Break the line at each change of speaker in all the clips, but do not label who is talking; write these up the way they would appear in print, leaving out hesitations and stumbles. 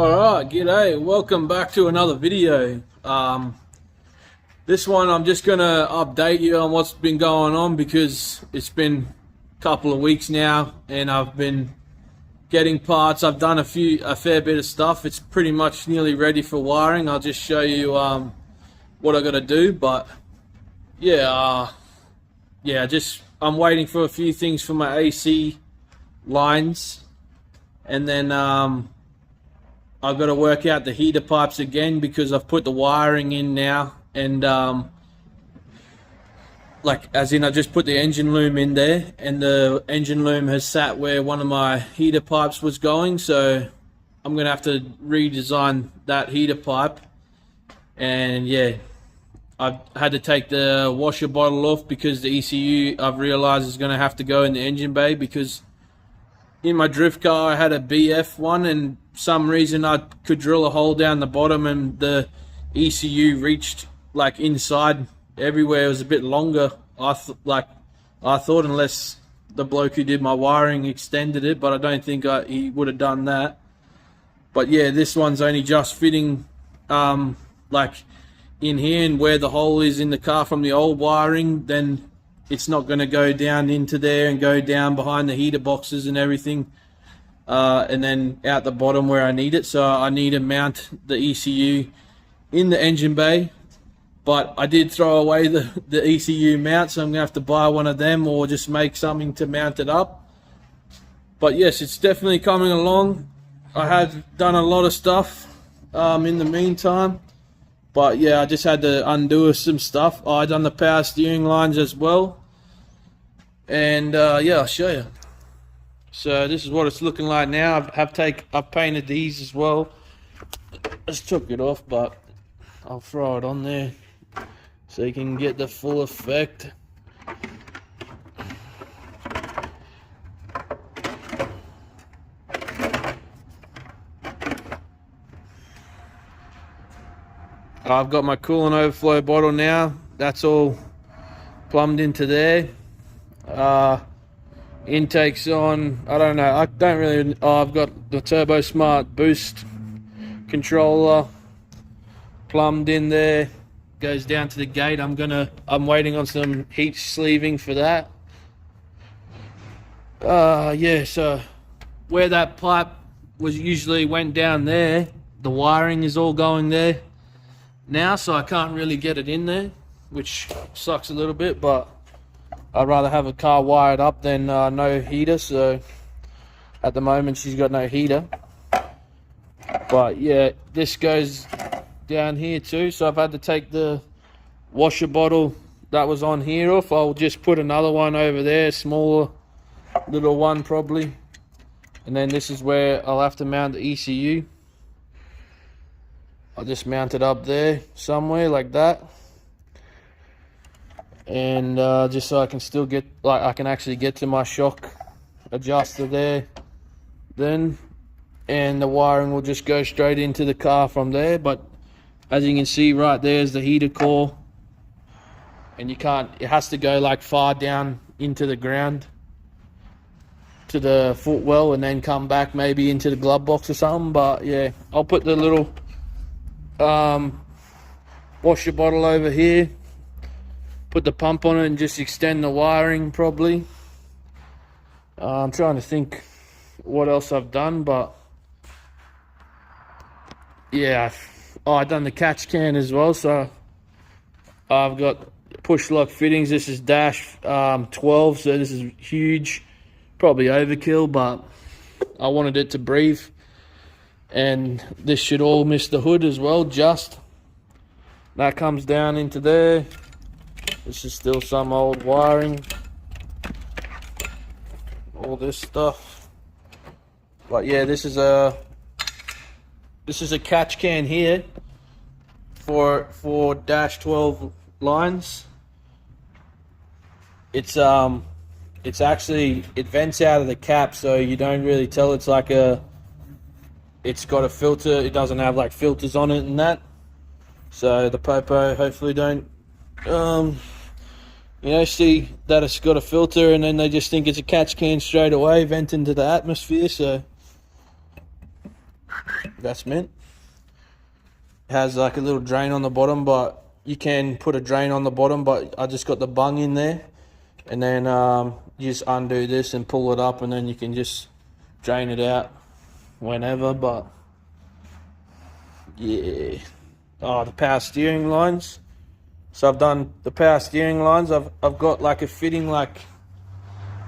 Alright, g'day, welcome back to another video. This one I'm just gonna update you on what's been going on because it's been a couple of weeks now and I've been getting parts. I've done a fair bit of stuff. It's pretty much nearly ready for wiring. I'll just show you what I gotta do, but yeah, I'm waiting for a few things for my AC lines, and then I've got to work out the heater pipes again because I've put the wiring in now, and as in I just put the engine loom in there, and the engine loom has sat where one of my heater pipes was going, so I'm gonna have to redesign that heater pipe. And yeah, I've had to take the washer bottle off because the ECU I've realized is gonna have to go in the engine bay, because in my drift car I had a BF one, and some reason I could drill a hole down the bottom and the ECU reached like inside everywhere. It was a bit longer, I thought, unless the bloke who did my wiring extended it, but I don't think he would have done that. But yeah, this one's only just fitting like in here, and where the hole is in the car from the old wiring, then it's not going to go down into there and go down behind the heater boxes and everything, and then out the bottom where I need it. So I need to mount the ECU in the engine bay, but I did throw away the ECU mount, so I'm gonna have to buy one of them or just make something to mount it up. But yes, it's definitely coming along. I have done a lot of stuff in the meantime, but yeah, I just had to undo some stuff. I done the power steering lines as well, and yeah, I'll show you. So this is what it's looking like now. I've painted these as well. Just took it off, but I'll throw it on there so you can get the full effect. I've got my coolant overflow bottle now. That's all plumbed into there. Intakes on, I don't know, I don't really, I've got the Turbo Smart boost controller plumbed in there, goes down to the gate. I'm waiting on some heat sleeving for that. Yeah, so where that pipe was usually went down there, the wiring is all going there now, so I can't really get it in there, which sucks a little bit, but I'd rather have a car wired up than no heater. So at the moment she's got no heater, but yeah, this goes down here too, so I've had to take the washer bottle that was on here off. I'll just put another one over there, smaller little one probably, and then this is where I'll have to mount the ECU. I'll just mount it up there somewhere like that, and just so I can still get, like, I can actually get to my shock adjuster there then, and the wiring will just go straight into the car from there. But as you can see, right there's the heater core, and it has to go like far down into the ground to the footwell and then come back maybe into the glove box or something. But yeah, I'll put the little washer bottle over here, put the pump on it, and just extend the wiring probably. I'm trying to think what else I've done, but yeah, I've done the catch can as well. So I've got push lock fittings. This is dash 12, so this is huge, probably overkill, but I wanted it to breathe. And this should all miss the hood as well. Just that comes down into there. This is still some old wiring, all this stuff. But yeah, this is a catch can here for dash 12 lines. It's actually, it vents out of the cap, so you don't really tell. It's like it's got a filter. It doesn't have like filters on it and that, so the popo hopefully don't see that it's got a filter, and then they just think it's a catch can straight away, vent into the atmosphere. So investment. It has like a little drain on the bottom, but you can put a drain on the bottom, but I just got the bung in there. And then you just undo this and pull it up, and then you can just drain it out whenever. But yeah, oh, the power steering lines. So I've done the power steering lines. I've got like a fitting like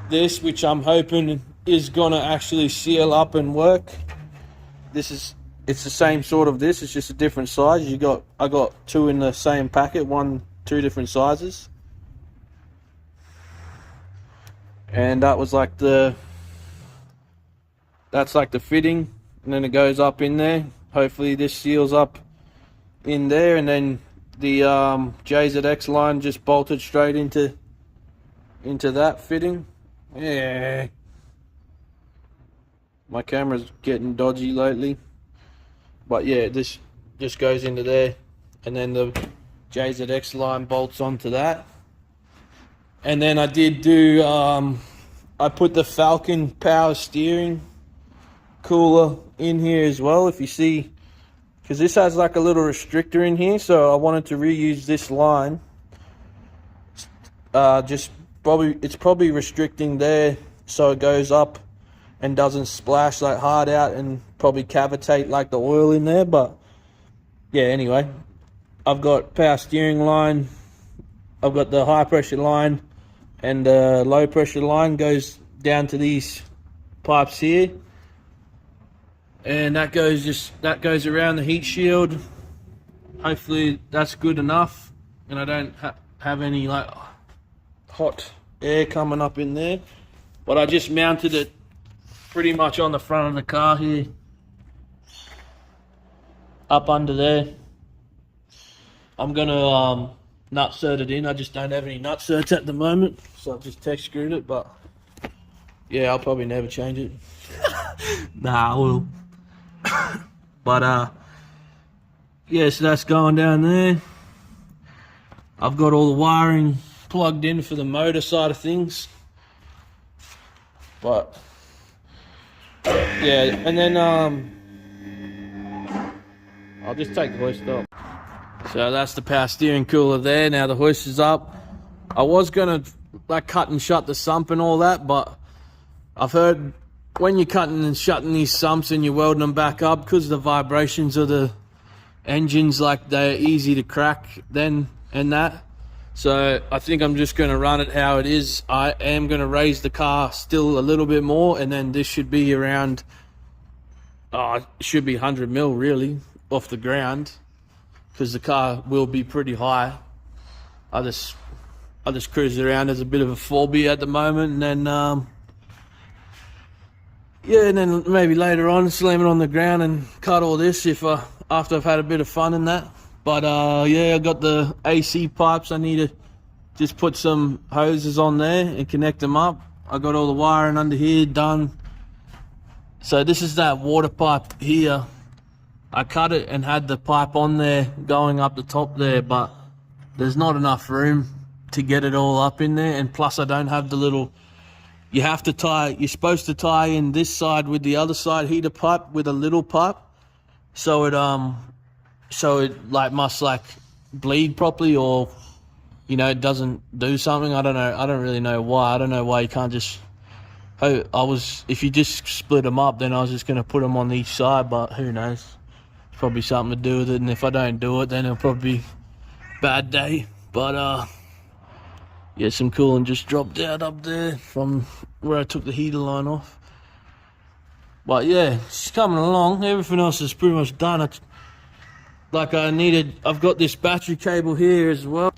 this, which I'm hoping is gonna actually seal up and work. It's the same sort of this, it's just a different size. I got two in the same packet, two different sizes. And that was like that's like the fitting, and then it goes up in there. Hopefully this seals up in there, and then the JZX line just bolted straight into that fitting. Yeah, my camera's getting dodgy lately, but yeah, this just goes into there, and then the JZX line bolts onto that. And then I did do I put the Falcon power steering cooler in here as well, if you see, because this has like a little restrictor in here, so I wanted to reuse this line. It's probably restricting there so it goes up and doesn't splash like hard out and probably cavitate like the oil in there. But yeah, anyway, I've got power steering line, I've got the high pressure line, and the low pressure line goes down to these pipes here, and that goes around the heat shield. Hopefully that's good enough, and I don't have any like hot air coming up in there. But I just mounted it pretty much on the front of the car here, up under there. I'm gonna nutsert it in. I just don't have any nutserts at the moment, so I've just tech screwed it. But yeah, I'll probably never change it. Nah, I will. But yeah, so that's going down there. I've got all the wiring plugged in for the motor side of things. But yeah, and then I'll just take the hoist up. So that's the power steering cooler there. Now the hoist is up. I was gonna like cut and shut the sump and all that, but I've heard when you're cutting and shutting these sumps and you're welding them back up, because the vibrations of the engines, like they're easy to crack then and that. So I think I'm just gonna run it how it is. I am gonna raise the car still a little bit more, and then this should be around, it should be 100 mil really off the ground, because the car will be pretty high. I just cruise around as a bit of a 4B at the moment, and then yeah, and then maybe later on slam it on the ground and cut all this after I've had a bit of fun in that. But yeah, I got the AC pipes. I need to just put some hoses on there and connect them up. I got all the wiring under here done. So this is that water pipe here. I cut it and had the pipe on there going up the top there, but there's not enough room to get it all up in there. And plus I don't have the little, you're supposed to tie in this side with the other side heater pipe with a little pipe, so it like must like bleed properly, or it doesn't do something. I don't know. I don't really know why. I don't know why you can't just. If you just split them up, then I was just gonna put them on each side, but who knows? It's probably something to do with it. And if I don't do it, then it'll probably be a bad day. But yeah, some coolant just dropped out up there from where I took the heater line off. But yeah, it's coming along. Everything else is pretty much done. I've got this battery cable here as well.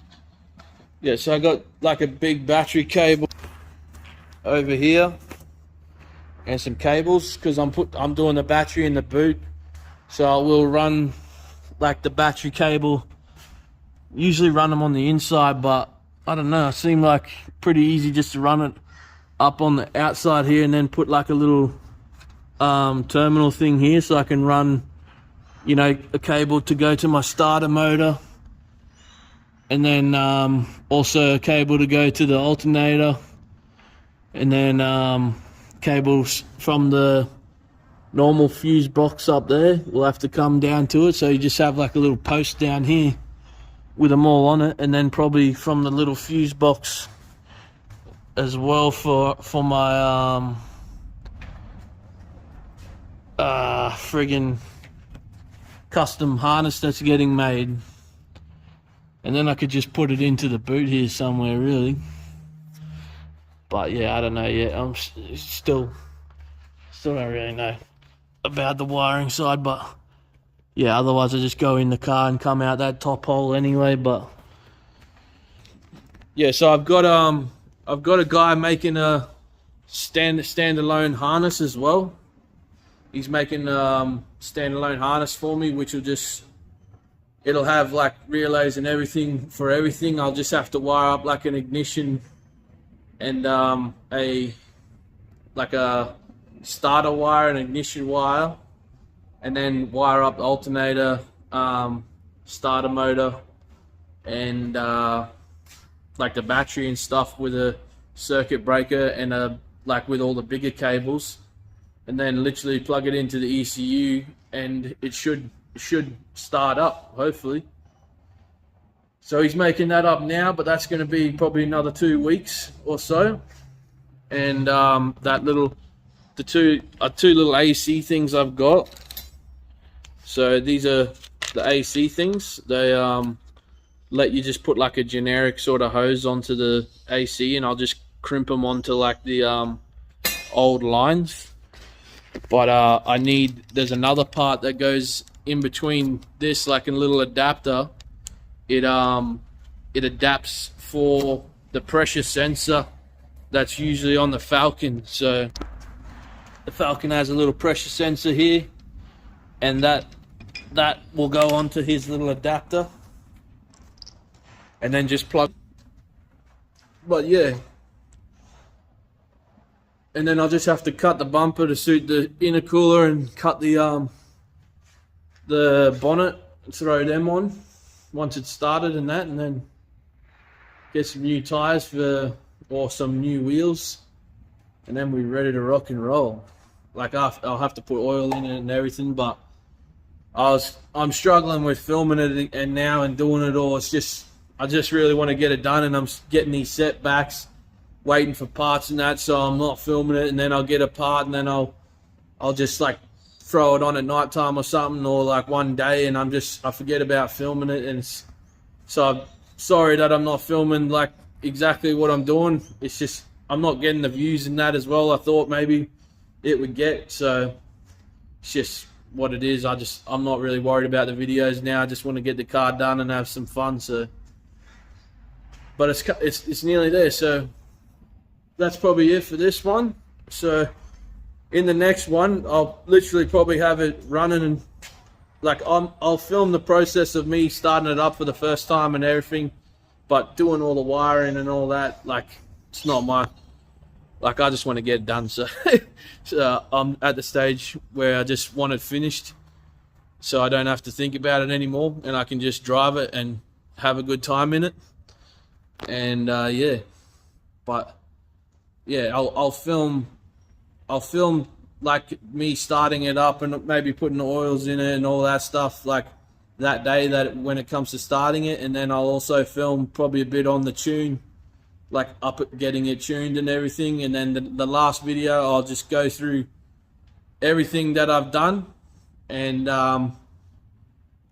Yeah, so I got like a big battery cable over here and some cables, because I'm doing the battery in the boot. So I will run like the battery cable. Usually run them on the inside, but I don't know, it seemed like pretty easy just to run it up on the outside here, and then put like a little terminal thing here, so I can run a cable to go to my starter motor, and then also a cable to go to the alternator, and then cables from the normal fuse box up there will have to come down to it, so you just have like a little post down here with them all on it, and then probably from the little fuse box as well for my friggin' custom harness that's getting made. And then I could just put it into the boot here somewhere, really. But yeah, I don't know yet. I'm still don't really know about the wiring side, but yeah, otherwise I just go in the car and come out that top hole anyway. But yeah, so I've got a guy making a standalone harness as well. He's making standalone harness for me, which will it'll have like relays and everything for everything. I'll just have to wire up like an ignition and a starter wire and ignition wire, and then wire up the alternator, starter motor, and like the battery and stuff with a circuit breaker and like with all the bigger cables, and then literally plug it into the ECU, and it should start up, hopefully. So he's making that up now, but that's going to be probably another 2 weeks or so. And the two little AC things I've got. So these are the AC things. They let you just put like a generic sort of hose onto the AC, and I'll just crimp them onto like the old lines. But there's another part that goes in between this, like a little adapter. It adapts for the pressure sensor that's usually on the Falcon. So the Falcon has a little pressure sensor here, and that will go onto his little adapter, and then just plug. But yeah, and then I'll just have to cut the bumper to suit the intercooler, and cut the bonnet and throw them on once it's started and that, and then get some new tires or some new wheels, and then we're ready to rock and roll. Like I'll have to put oil in it and everything, but I'm struggling with filming it and now and doing it all. I just really want to get it done, and I'm getting these setbacks, waiting for parts and that, so I'm not filming it, and then I'll get a part, and then I'll just like throw it on at night time or something, or like one day, and I forget about filming it, and so I'm sorry that I'm not filming like exactly what I'm doing. It's just I'm not getting the views in that as well I thought maybe it would get, so it's just what it is. I'm not really worried about the videos now. I just want to get the car done and have some fun. So, but it's nearly there, so that's probably it for this one. So in the next one, I'll literally probably have it running, and like I'll film the process of me starting it up for the first time and everything, but doing all the wiring and all that, like it's not my, like I just want to get it done. So, so I'm at the stage where I just want it finished, so I don't have to think about it anymore, and I can just drive it and have a good time in it. And yeah, but yeah, I'll film like me starting it up and maybe putting the oils in it and all that stuff, like that day that when it comes to starting it. And then I'll also film probably a bit on the tune, like getting it tuned and everything. And then the last video, I'll just go through everything that I've done, and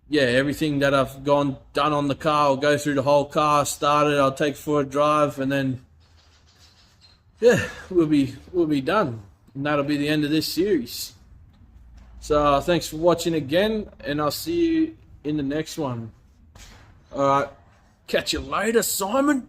yeah, everything that I've done on the car. I'll go through the whole car, start it, I'll take for a drive, and then yeah, we'll be done. And that'll be the end of this series. So thanks for watching again, and I'll see you in the next one. Alright, catch you later, Simon.